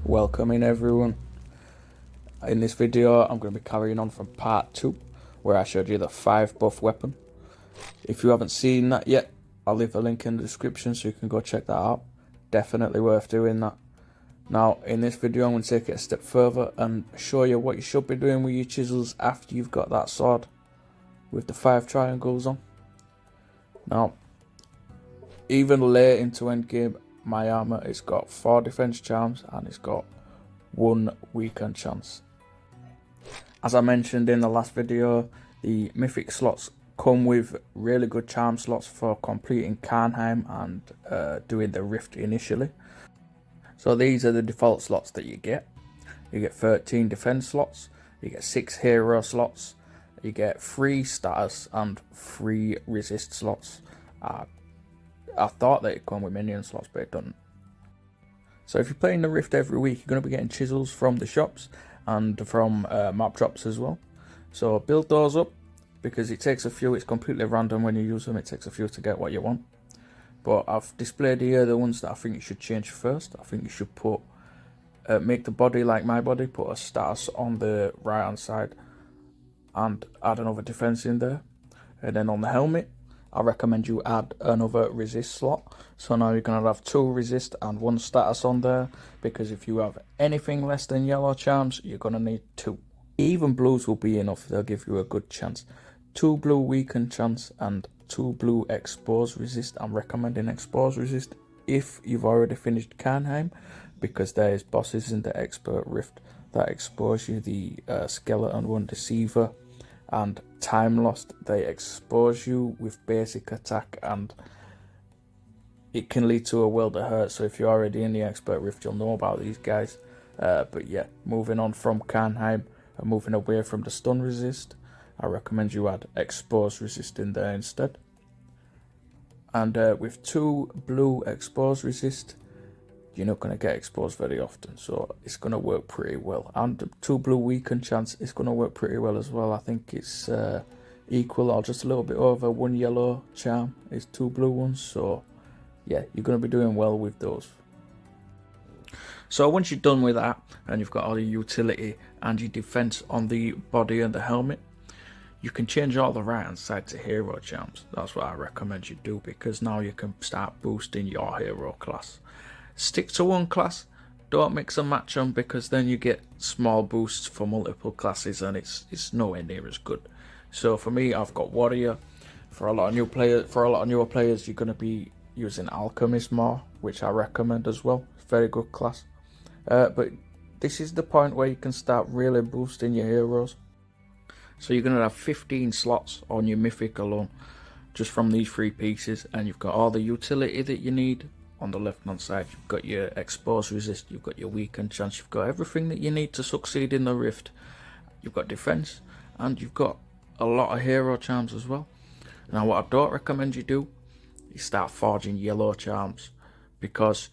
Welcome in everyone. In this video I'm going to be carrying on from part 2 where I showed you the 5 buff weapon. If you haven't seen that yet, I'll leave a link in the description so you can go check that out. Definitely worth doing that. Now in this video I'm going to take it a step further and show you what you should be doing with your chisels after you've got that sword with the 5 triangles on. Now even late into endgame, my armour has got 4 defense charms and it's got 1 weaken chance. As I mentioned in the last video, the mythic slots come with really good charm slots for completing Karnheim and doing the rift initially. So these are the default slots that you get. You get 13 defense slots, you get 6 hero slots, you get 3 status and 3 resist slots. I thought that it'd come with minion slots, but it doesn't. So if you're playing the Rift every week, you're going to be getting chisels from the shops and from map drops as well. So build those up because it takes a few. It's completely random when you use them. It takes a few to get what you want. But I've displayed here the ones that I think you should change first. I think you should put make the body like my body, put a status on the right hand side and add another defense in there. And then on the helmet, I recommend you add another resist slot. So now you're going to have 2 resist and 1 status on there, because if you have anything less than yellow charms, you're going to need 2. Even blues will be enough, they'll give you a good chance. 2 blue weaken chance and 2 blue expose resist. I'm recommending expose resist if you've already finished Karnheim, because there's bosses in the expert rift that expose you, the skeleton one, deceiver, and time lost. They expose you with basic attack and it can lead to a world of hurt. So if you're already in the expert rift, you'll know about these guys. But yeah, moving on from Karnheim and moving away from the stun resist, I recommend you add expose resist in there instead. And with 2 blue expose resist, you're not going to get exposed very often, so it's going to work pretty well. And 2 blue weaken chance is going to work pretty well as well. I think it's equal or just a little bit over 1 yellow charm is 2 blue ones, so yeah, you're going to be doing well with those. So once you're done with that and you've got all your utility and your defense on the body and the helmet, you can change all the right hand side to hero charms. That's what I recommend you do, because now you can start boosting your hero class. Stick to one class, don't mix and match them, because then you get small boosts for multiple classes and it's nowhere near as good. So for me, I've got warrior. For a lot of newer players, you're going to be using alchemist more, which I recommend as well. It's a very good class. But this is the point where you can start really boosting your heroes. So you're going to have 15 slots on your mythic alone, just from these 3 pieces, and you've got all the utility that you need. On the left hand side, you've got your expose resist, you've got your weaken chance, you've got everything that you need to succeed in the rift. You've got defense and you've got a lot of hero charms as well. Now what I don't recommend you do is start forging yellow charms, because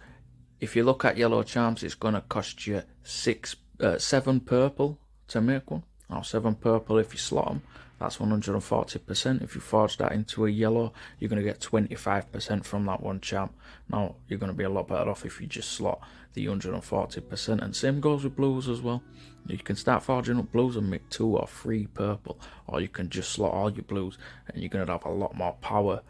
if you look at yellow charms, it's going to cost you 7 purple to make one. Now 7 purple, if you slot them, that's 140%. If you forge that into a yellow, you're going to get 25% from that one charm. Now you're going to be a lot better off if you just slot the 140%. And same goes with blues as well. You can start forging up blues and make 2 or 3 purple, or you can just slot all your blues and you're going to have a lot more power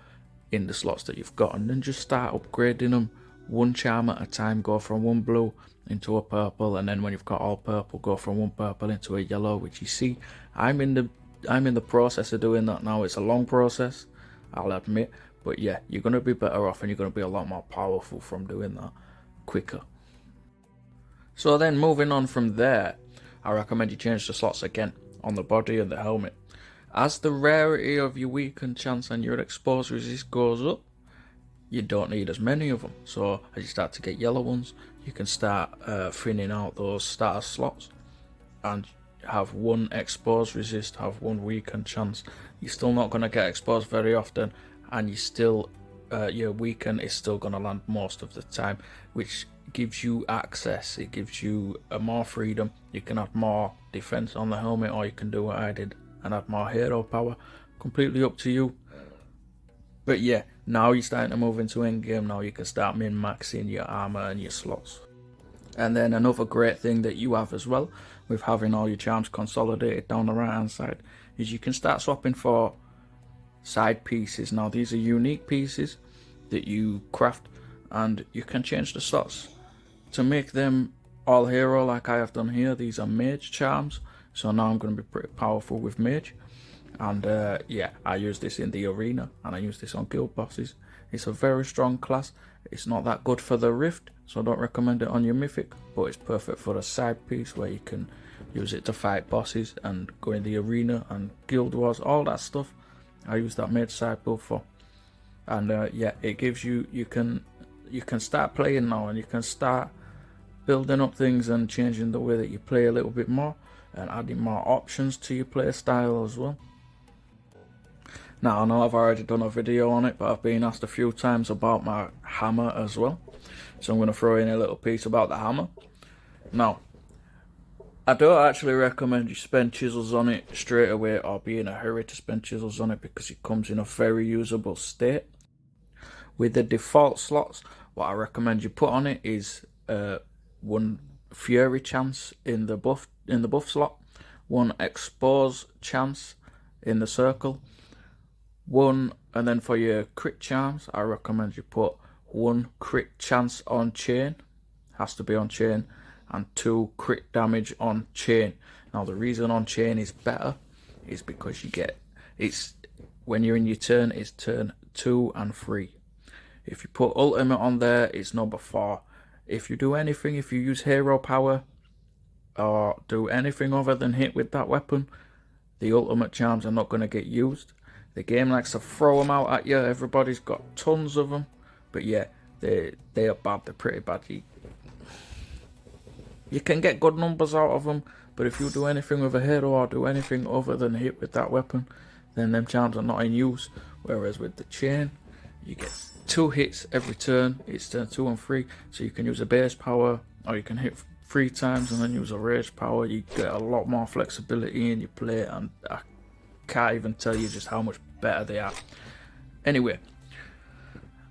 in the slots that you've got. And then just start upgrading them 1 charm at a time. Go from 1 blue into a purple, and then when you've got all purple, go from 1 purple into a yellow, which you see I'm in the process of doing that now. It's a long process, I'll admit, but yeah, you're going to be better off and you're going to be a lot more powerful from doing that quicker. So then moving on from there, I recommend you change the slots again on the body and the helmet. As the rarity of your weaken chance and your expose resist goes up, you don't need as many of them. So as you start to get yellow ones, you can start thinning out those status slots and have 1 expose resist, have 1 weaken chance. You're still not going to get exposed very often, and you still your weaken is still going to land most of the time, which gives you access. It gives you more freedom. You can add more defense on the helmet, or you can do what I did and add more hero power. Completely up to you. But yeah, now you're starting to move into endgame. Now you can start min-maxing your armor and your slots. And then another great thing that you have as well, with having all your charms consolidated down the right hand side, is you can start swapping for side pieces. Now these are unique pieces that you craft, and you can change the slots to make them all hero like I have done here. These are mage charms, so now I'm going to be pretty powerful with mage. And yeah, I use this in the arena, and I use this on guild bosses. It's a very strong class. It's not that good for the rift, so I don't recommend it on your mythic, but it's perfect for the side piece where you can use it to fight bosses and go in the arena and guild wars, all that stuff. I use that mage side build for. And yeah, it gives you, you can start playing now, and you can start building up things and changing the way that you play a little bit more, and adding more options to your play style as well. Now I know I've already done a video on it, but I've been asked a few times about my hammer as well, so I'm going to throw in a little piece about the hammer. Now, I don't actually recommend you spend chisels on it straight away, or be in a hurry to spend chisels on it, because it comes in a very usable state. With the default slots, what I recommend you put on it is 1 fury chance in the buff slot, 1 expose chance in the circle, 1, and then for your crit charms, I recommend you put 1 crit chance on chain, has to be on chain, and 2 crit damage on chain. Now the reason on chain is better is because you get, it's when you're in your turn, it's turn 2 and 3. If you put ultimate on there, it's number 4. If you do anything, if you use hero power or do anything other than hit with that weapon, the ultimate charms are not going to get used. The game likes to throw them out at you. Everybody's got tons of them, but yeah, they are bad. They're pretty bad. You can get good numbers out of them, but if you do anything with a hero or do anything other than hit with that weapon, then them charms are not in use. Whereas with the chain, you get 2 hits every turn. It's turn 2 and 3, so you can use a base power, or you can hit 3 times and then use a rage power. You get a lot more flexibility in your play, and I can't even tell you just how much better they are. Anyway,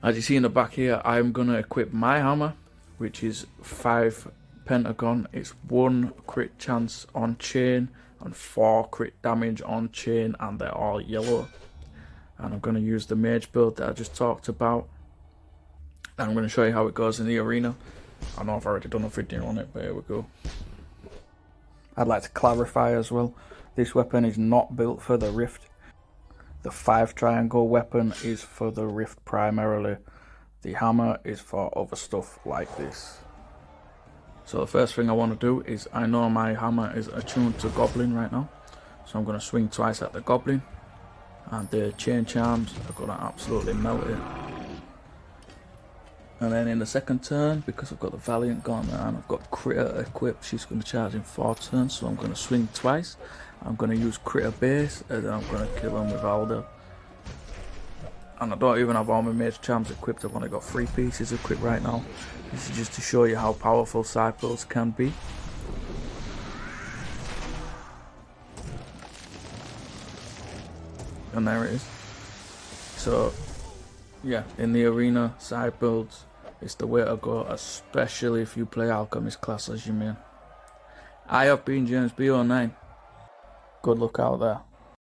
as you see in the back here, I'm going to equip my hammer, which is 5 pentagon. It's 1 crit chance on chain and 4 crit damage on chain, and they're all yellow. And I'm going to use the mage build that I just talked about, and I'm going to show you how it goes in the arena. I know I've already done a video on it, but here we go. I'd like to clarify as well, this weapon is not built for the rift. The 5 triangle weapon is for the rift primarily. The hammer is for other stuff like this. So the first thing I want to do is, I know my hammer is attuned to goblin right now, so I'm going to swing twice at the goblin, and the chain charms are going to absolutely melt it. And then in the second turn, because I've got the Valiant Gauntlet and I've got Critter equipped, she's going to charge in 4 turns, so I'm going to swing twice. I'm going to use Critter base, and then I'm going to kill him with Alder. And I don't even have all my mage charms equipped, I've only got 3 pieces equipped right now. This is just to show you how powerful side builds can be. And there it is. So yeah, in the arena, side builds is the way to go, especially if you play Alchemist class as your main. I have been James B09. Good luck out there.